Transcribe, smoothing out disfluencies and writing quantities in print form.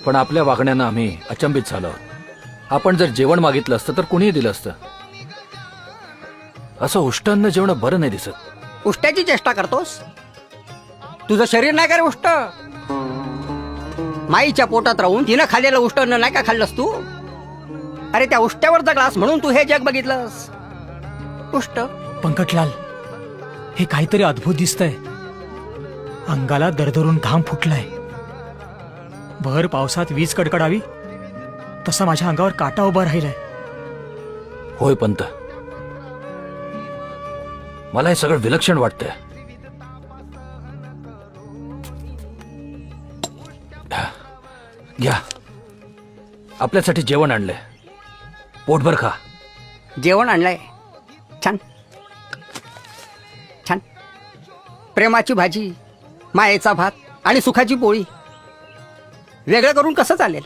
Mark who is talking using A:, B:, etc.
A: पण आपल्या वागण्यानं आम्ही अचंबित झालो. आपण जर जेवण मागितलं असतं तर कुणीही दिलं असतं. असं उष्टान्न जेवण बरं नाही दिसत.
B: उष्ट्याची चेष्टा करतोस? तुझं शरीर नाही का रे उष्ट? माईच्या पोटात राहून तिनं खाल्लेलं उष्टान्न नाही का खाल्लंस तू? अरे त्या उष्ट्यावरचा ग्लास म्हणून तू हे जग बघितलंस. उष्ट
C: पंकटलाल, हे काहीतरी अद्भुत दिसतंय. अंगाला दरदरून घाम फुटलाय. भर पावसात वीज कडकडावी तसा माझ्या अंगावर काटा उभा राहिलाय.
A: होय पंत, मला हे सगळं विलक्षण वाटतंय. घ्या, आपल्यासाठी जेवण आणलंय. पोटभर खा.
B: जेवण आणलंय. छान छान. प्रेमाची भाजी, मायेचा भात आणि सुखाची पोळी. वेगळं करून कसं चालेल?